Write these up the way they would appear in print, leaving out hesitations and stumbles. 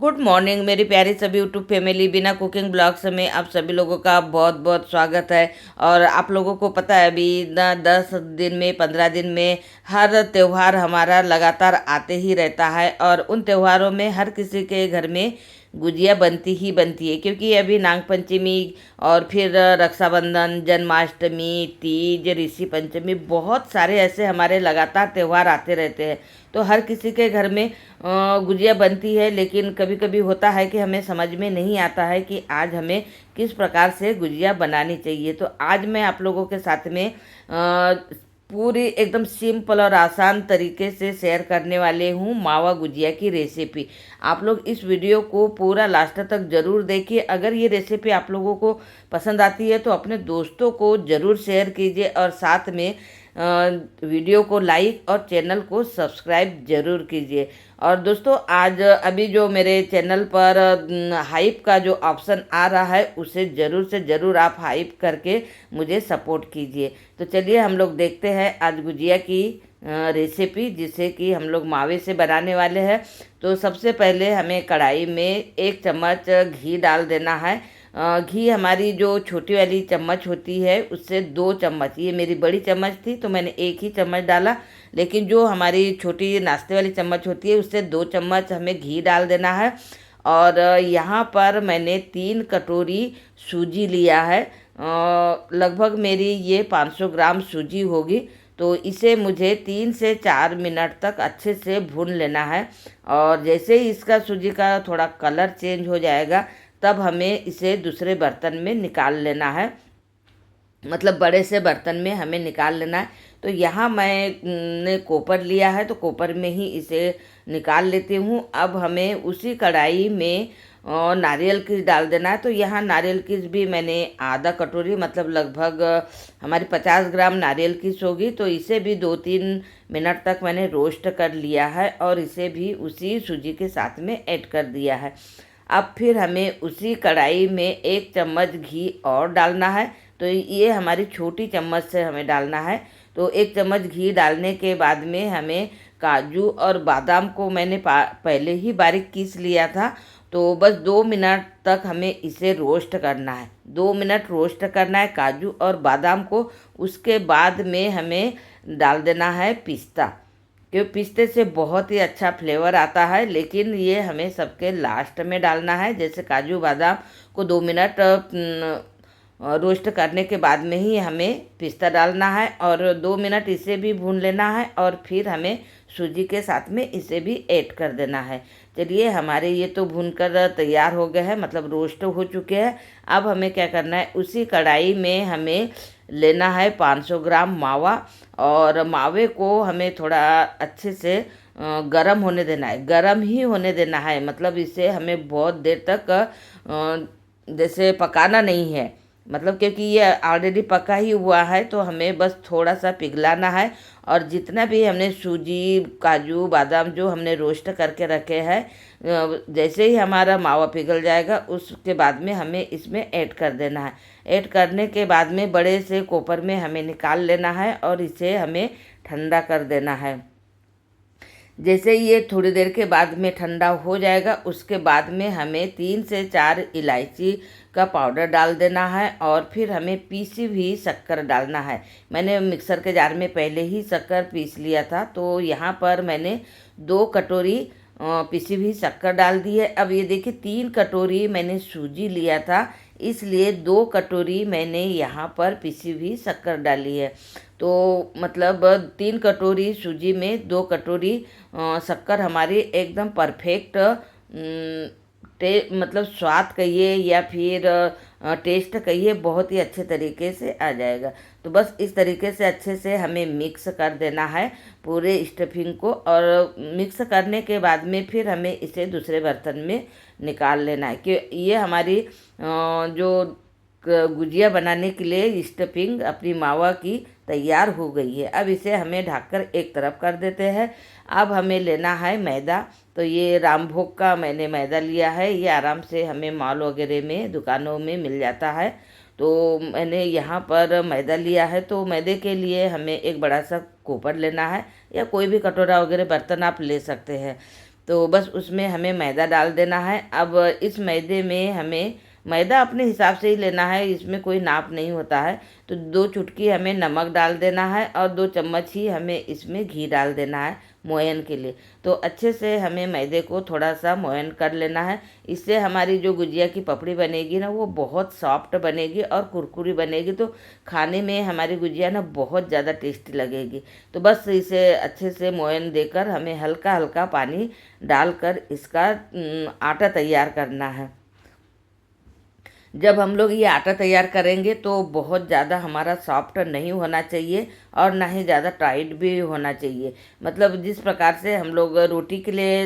Good morning मेरी प्यारी सभी यूट्यूब फैमिली। बिना कुकिंग ब्लॉग्स में आप सभी लोगों का बहुत बहुत स्वागत है। और आप लोगों को पता है अभी ना 10 दिन में 15 दिन में हर त्यौहार हमारा लगातार आते ही रहता है। और उन त्योहारों में हर किसी के घर में गुजिया बनती ही बनती है, क्योंकि अभी नाग पंचमी और फिर रक्षाबंधन, जन्माष्टमी, तीज, ऋषि पंचमी, बहुत सारे ऐसे हमारे लगातार त्यौहार आते रहते हैं। तो हर किसी के घर में गुजिया बनती है, लेकिन कभी कभी होता है कि हमें समझ में नहीं आता है कि आज हमें किस प्रकार से गुजिया बनानी चाहिए। तो आज मैं आप लोगों के साथ में पूरी एकदम सिंपल और आसान तरीके से शेयर करने वाले हूँ मावा गुजिया की रेसिपी। आप लोग इस वीडियो को पूरा लास्ट तक ज़रूर देखिए। अगर ये रेसिपी आप लोगों को पसंद आती है तो अपने दोस्तों को ज़रूर शेयर कीजिए और साथ में वीडियो को लाइक और चैनल को सब्सक्राइब जरूर कीजिए। और दोस्तों आज अभी जो मेरे चैनल पर हाइप का जो ऑप्शन आ रहा है उसे ज़रूर से ज़रूर आप हाइप करके मुझे सपोर्ट कीजिए। तो चलिए हम लोग देखते हैं आज गुजिया की रेसिपी, जिसे कि हम लोग मावे से बनाने वाले हैं। तो सबसे पहले हमें कढ़ाई में 1 चम्मच घी डाल देना है। घी हमारी जो छोटी वाली चम्मच होती है उससे 2 चम्मच, ये मेरी बड़ी चम्मच थी तो मैंने एक ही चम्मच डाला, लेकिन जो हमारी छोटी नाश्ते वाली चम्मच होती है उससे 2 चम्मच हमें घी डाल देना है। और यहाँ पर मैंने 3 कटोरी सूजी लिया है। लगभग मेरी ये 500 ग्राम सूजी होगी। तो इसे मुझे 3 से 4 मिनट तक अच्छे से भून लेना है। और जैसे ही इसका सूजी का थोड़ा कलर चेंज हो जाएगा तब हमें इसे दूसरे बर्तन में निकाल लेना है, मतलब बड़े से बर्तन में हमें निकाल लेना है। तो यहाँ मैंने कोपर लिया है तो कोपर में ही इसे निकाल लेती हूँ। अब हमें उसी कढ़ाई में नारियल कीस डाल देना है। तो यहाँ नारियल कीस भी मैंने आधा कटोरी, मतलब लगभग हमारी 50 ग्राम नारियल कीस होगी, तो इसे भी 2-3 मिनट तक मैंने रोस्ट कर लिया है और इसे भी उसी सूजी के साथ में ऐड कर दिया है। अब फिर हमें उसी कढ़ाई में 1 चम्मच घी और डालना है। तो ये हमारी छोटी चम्मच से हमें डालना है। तो 1 चम्मच घी डालने के बाद में हमें काजू और बादाम को मैंने पहले ही बारीक पीस लिया था। तो बस 2 मिनट तक हमें इसे रोस्ट करना है। 2 मिनट रोस्ट करना है काजू और बादाम को। उसके बाद में हमें डाल देना है पिस्ता, क्योंकि पिस्ते से बहुत ही अच्छा फ्लेवर आता है, लेकिन ये हमें सबके लास्ट में डालना है। जैसे काजू बादाम को 2 मिनट रोस्ट करने के बाद में ही हमें पिस्ता डालना है और 2 मिनट इसे भी भून लेना है और फिर हमें सूजी के साथ में इसे भी ऐड कर देना है। चलिए हमारे ये तो भूनकर तैयार हो गए हैं, मतलब रोस्ट हो चुके हैं। अब हमें क्या करना है, उसी कढ़ाई में हमें लेना है 500 ग्राम मावा। और मावे को हमें थोड़ा अच्छे से गरम होने देना है, गरम ही होने देना है। मतलब इसे हमें बहुत देर तक जैसे पकाना नहीं है, मतलब क्योंकि ये ऑलरेडी पका ही हुआ है तो हमें बस थोड़ा सा पिघलाना है। और जितना भी हमने सूजी, काजू, बादाम जो हमने रोस्ट करके रखे हैं, जैसे ही हमारा मावा पिघल जाएगा उसके बाद में हमें इसमें ऐड कर देना है। ऐड करने के बाद में बड़े से कोपर में हमें निकाल लेना है और इसे हमें ठंडा कर देना है। जैसे ये थोड़ी देर के बाद में ठंडा हो जाएगा उसके बाद में हमें 3 से 4 इलायची का पाउडर डाल देना है और फिर हमें पीसी हुई शक्कर डालना है। मैंने मिक्सर के जार में पहले ही शक्कर पीस लिया था, तो यहाँ पर मैंने 2 कटोरी पिसी हुई शक्कर डाल दी है। अब ये देखिए 3 कटोरी मैंने सूजी लिया था, इसलिए 2 कटोरी मैंने यहाँ पर पिसी हुई शक्कर डाली है। तो मतलब 3 कटोरी सूजी में 2 कटोरी शक्कर हमारी एकदम परफेक्ट मतलब स्वाद कहिए या फिर टेस्ट कहिए, बहुत ही अच्छे तरीके से आ जाएगा। तो बस इस तरीके से अच्छे से हमें मिक्स कर देना है पूरे स्टफिंग को। और मिक्स करने के बाद में फिर हमें इसे दूसरे बर्तन में निकाल लेना है कि ये हमारी जो गुजिया बनाने के लिए स्टफिंग अपनी मावा की तैयार हो गई है। अब इसे हमें ढककर एक तरफ कर देते हैं। अब हमें लेना है मैदा। तो ये रामभोग का मैंने मैदा लिया है, ये आराम से हमें मॉल वगैरह में दुकानों में मिल जाता है। तो मैंने यहाँ पर मैदा लिया है। तो मैदे के लिए हमें एक बड़ा सा कोपर लेना है या कोई भी कटोरा वगैरह बर्तन आप ले सकते हैं। तो बस उसमें हमें मैदा डाल देना है। अब इस मैदे में हमें मैदा अपने हिसाब से ही लेना है, इसमें कोई नाप नहीं होता है। तो 2 चुटकी हमें नमक डाल देना है और 2 चम्मच ही हमें इसमें घी डाल देना है मोयन के लिए। तो अच्छे से हमें मैदे को थोड़ा सा मोयन कर लेना है। इससे हमारी जो गुजिया की पपड़ी बनेगी ना वो बहुत सॉफ्ट बनेगी और कुरकुरी बनेगी, तो खाने में हमारी गुजिया ना बहुत ज़्यादा टेस्टी लगेगी। तो बस इसे अच्छे से मोयन देकर हमें हल्का हल्का पानी डालकर इसका आटा तैयार करना है। जब हम लोग ये आटा तैयार करेंगे तो बहुत ज़्यादा हमारा सॉफ्ट नहीं होना चाहिए और ना ही ज़्यादा टाइट भी होना चाहिए। मतलब जिस प्रकार से हम लोग रोटी के लिए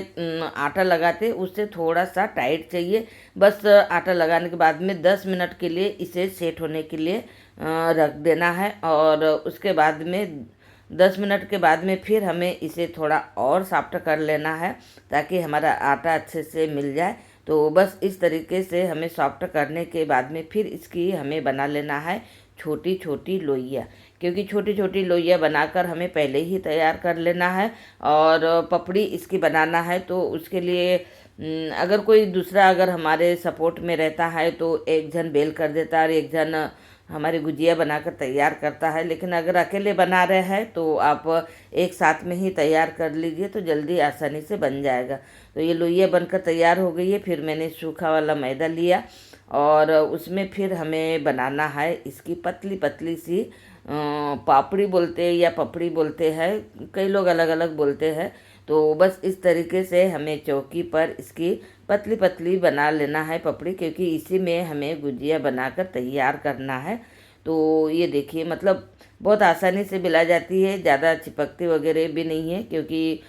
आटा लगाते उससे थोड़ा सा टाइट चाहिए। बस आटा लगाने के बाद में 10 मिनट के लिए इसे सेट होने के लिए रख देना है, और उसके बाद में 10 मिनट के बाद में फिर हमें इसे थोड़ा और सॉफ्ट कर लेना है ताकि हमारा आटा अच्छे से मिल जाए। तो बस इस तरीके से हमें सॉफ्ट करने के बाद में फिर इसकी हमें बना लेना है छोटी छोटी लोइयाँ, क्योंकि छोटी छोटी लोइयाँ बनाकर हमें पहले ही तैयार कर लेना है। और पपड़ी इसकी बनाना है तो उसके लिए अगर कोई दूसरा अगर हमारे सपोर्ट में रहता है तो एक जन बेल कर देता है और एक जन हमारी गुजिया बनाकर तैयार करता है। लेकिन अगर अकेले बना रहे हैं तो आप एक साथ में ही तैयार कर लीजिए तो जल्दी आसानी से बन जाएगा। तो ये लोइयाँ बनकर तैयार हो गई है। फिर मैंने सूखा वाला मैदा लिया और उसमें फिर हमें बनाना है इसकी पतली पतली सी पापड़ी बोलते हैं या पपड़ी बोलते हैं, कई लोग अलग अलग बोलते हैं। तो बस इस तरीके से हमें चौकी पर इसकी पतली पतली बना लेना है पपड़ी, क्योंकि इसी में हमें गुजिया बनाकर तैयार करना है। तो ये देखिए मतलब बहुत आसानी से बेला जाती है, ज़्यादा चिपकती वगैरह भी नहीं है, क्योंकि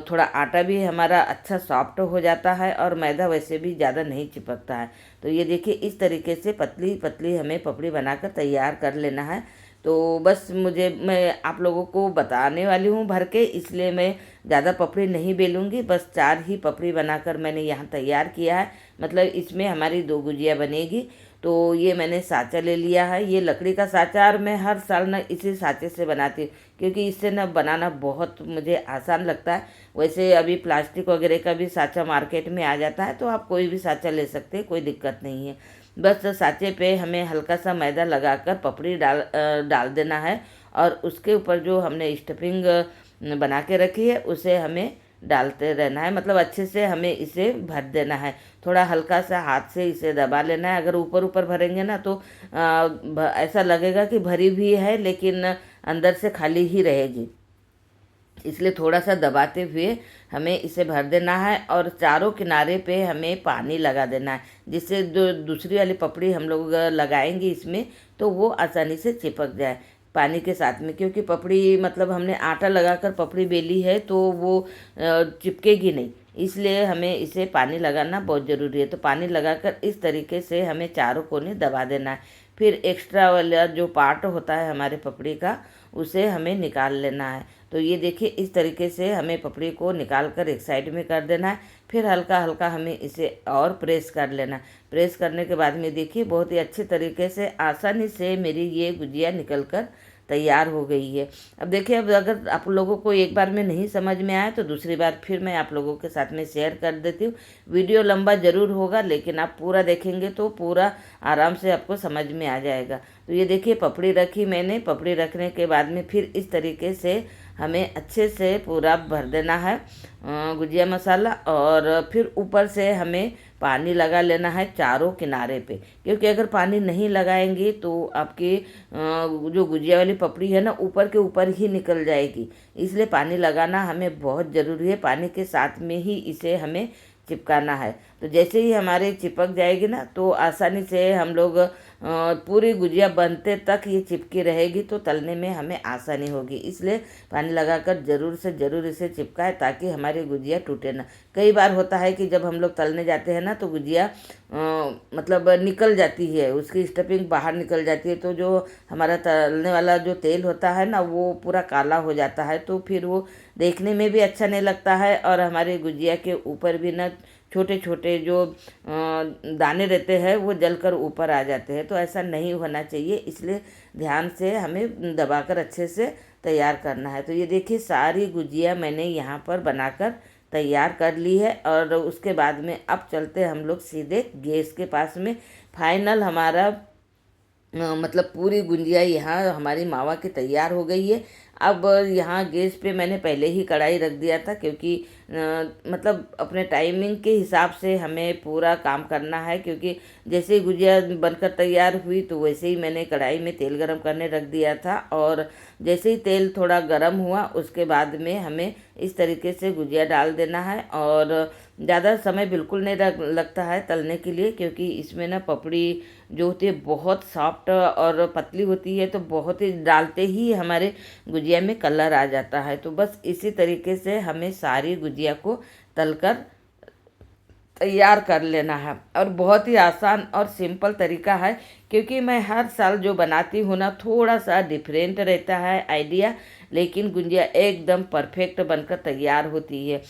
थोड़ा आटा भी हमारा अच्छा सॉफ्ट हो जाता है और मैदा वैसे भी ज़्यादा नहीं चिपकता है। तो ये देखिए इस तरीके से पतली पतली हमें पपड़ी बनाकर तैयार कर लेना है। तो बस मैं आप लोगों को बताने वाली हूँ भर के, इसलिए मैं ज़्यादा पपड़ी नहीं बेलूँगी। बस 4 ही पपड़ी बनाकर मैंने यहाँ तैयार किया है। मतलब इसमें हमारी 2 गुजिया बनेगी। तो ये मैंने साँचा ले लिया है, ये लकड़ी का साँचा, और मैं हर साल ना इसी साँचे से बनाती हूँ क्योंकि इससे ना बनाना बहुत मुझे आसान लगता है। वैसे अभी प्लास्टिक वगैरह का भी साँचा मार्केट में आ जाता है, तो आप कोई भी साँचा ले सकते हैं, कोई दिक्कत नहीं है। बस साँचे पे हमें हल्का सा मैदा लगाकर पपड़ी डाल देना है और उसके ऊपर जो हमने स्टफिंग बना के रखी है उसे हमें डालते रहना है। मतलब अच्छे से हमें इसे भर देना है, थोड़ा हल्का सा हाथ से इसे दबा लेना है। अगर ऊपर ऊपर भरेंगे ना तो ऐसा लगेगा कि भरी भी है लेकिन अंदर से खाली ही रहेगी, इसलिए थोड़ा सा दबाते हुए हमें इसे भर देना है। और चारों किनारे पे हमें पानी लगा देना है, जिससे जो दूसरी वाली पपड़ी हम लोग लगाएंगे इसमें तो वो आसानी से चिपक जाए पानी के साथ में। क्योंकि पपड़ी मतलब हमने आटा लगाकर पपड़ी बेली है तो वो चिपकेगी नहीं, इसलिए हमें इसे पानी लगाना बहुत ज़रूरी है। तो पानी लगाकर इस तरीके से हमें चारों कोने दबा देना है। फिर एक्स्ट्रा वाला जो पार्ट होता है हमारे पपड़ी का उसे हमें निकाल लेना है। तो ये देखिए इस तरीके से हमें पपड़ी को निकाल कर एक साइड में कर देना है। फिर हल्का हल्का हमें इसे और प्रेस कर लेना। प्रेस करने के बाद में देखिए बहुत ही अच्छे तरीके से आसानी से मेरी ये गुजिया निकल कर तैयार हो गई है। अब देखिए, अब अगर आप लोगों को एक बार में नहीं समझ में आया तो दूसरी बार फिर मैं आप लोगों के साथ में शेयर कर देती हूँ। वीडियो लंबा ज़रूर होगा लेकिन आप पूरा देखेंगे तो पूरा आराम से आपको समझ में आ जाएगा। तो ये देखिए पपड़ी रखी मैंने, पपड़ी रखने के बाद में फिर इस तरीके से हमें अच्छे से पूरा भर देना है गुजिया मसाला। और फिर ऊपर से हमें पानी लगा लेना है चारों किनारे पे, क्योंकि अगर पानी नहीं लगाएंगे तो आपकी जो गुजिया वाली पपड़ी है ना ऊपर के ऊपर ही निकल जाएगी। इसलिए पानी लगाना हमें बहुत ज़रूरी है, पानी के साथ में ही इसे हमें चिपकाना है। तो जैसे ही हमारे चिपक जाएगी ना तो आसानी से हम लोग पूरी गुजिया बनते तक ये चिपकी रहेगी तो तलने में हमें आसानी होगी। इसलिए पानी लगाकर ज़रूर से ज़रूर इसे चिपकाए ताकि हमारी गुजिया टूटे ना। कई बार होता है कि जब हम लोग तलने जाते हैं ना तो गुजिया मतलब निकल जाती है, उसकी स्टफिंग बाहर निकल जाती है, तो जो हमारा तलने वाला जो तेल होता है ना वो पूरा काला हो जाता है। तो फिर वो देखने में भी अच्छा नहीं लगता है और हमारी गुजिया के ऊपर भी ना छोटे छोटे जो दाने रहते हैं वो जलकर ऊपर आ जाते हैं। तो ऐसा नहीं होना चाहिए, इसलिए ध्यान से हमें दबाकर अच्छे से तैयार करना है। तो ये देखिए सारी गुजिया मैंने यहाँ पर बनाकर तैयार कर ली है। और उसके बाद में अब चलते हम लोग सीधे गैस के पास में। फाइनल हमारा मतलब पूरी गुंजिया यहाँ हमारी मावा की तैयार हो गई है। अब यहाँ गैस पे मैंने पहले ही कढ़ाई रख दिया था, क्योंकि मतलब अपने टाइमिंग के हिसाब से हमें पूरा काम करना है। क्योंकि जैसे ही गुजिया बनकर तैयार हुई तो वैसे ही मैंने कढ़ाई में तेल गरम करने रख दिया था। और जैसे ही तेल थोड़ा गरम हुआ उसके बाद में हमें इस तरीके से गुजिया डाल देना है। और ज़्यादा समय बिल्कुल नहीं लगता है तलने के लिए, क्योंकि इसमें ना पपड़ी जो होती है बहुत सॉफ्ट और पतली होती है, तो बहुत ही डालते ही हमारे गुजिया में कलर आ जाता है। तो बस इसी तरीके से हमें सारी गुजिया को तलकर तैयार कर लेना है। और बहुत ही आसान और सिंपल तरीका है, क्योंकि मैं हर साल जो बनाती हूँ ना थोड़ा सा डिफरेंट रहता है आइडिया, लेकिन गुंजिया एकदम परफेक्ट बनकर तैयार होती है।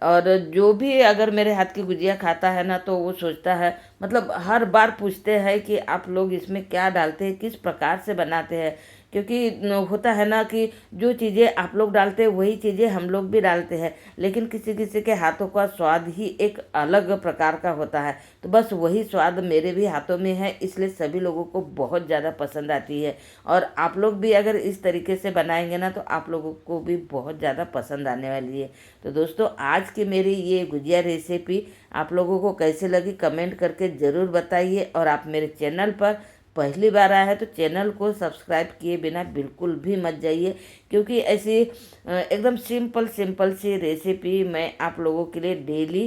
और जो भी अगर मेरे हाथ की गुजिया खाता है ना तो वो सोचता है, मतलब हर बार पूछते हैं कि आप लोग इसमें क्या डालते हैं, किस प्रकार से बनाते हैं। क्योंकि होता है ना कि जो चीज़ें आप लोग डालते हैं वही चीज़ें हम लोग भी डालते हैं, लेकिन किसी किसी के हाथों का स्वाद ही एक अलग प्रकार का होता है। तो बस वही स्वाद मेरे भी हाथों में है, इसलिए सभी लोगों को बहुत ज़्यादा पसंद आती है। और आप लोग भी अगर इस तरीके से बनाएंगे ना तो आप लोगों को भी बहुत ज़्यादा पसंद आने वाली है। तो दोस्तों, आज की मेरी ये गुजिया रेसिपी आप लोगों को कैसे लगी कमेंट करके ज़रूर बताइए। और आप मेरे चैनल पर पहली बार आया है तो चैनल को सब्सक्राइब किए बिना बिल्कुल भी मत जाइए, क्योंकि ऐसी एकदम सिंपल सिंपल सी रेसिपी मैं आप लोगों के लिए डेली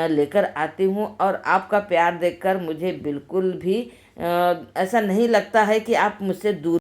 लेकर आती हूँ। और आपका प्यार देखकर मुझे बिल्कुल भी ऐसा नहीं लगता है कि आप मुझसे दूर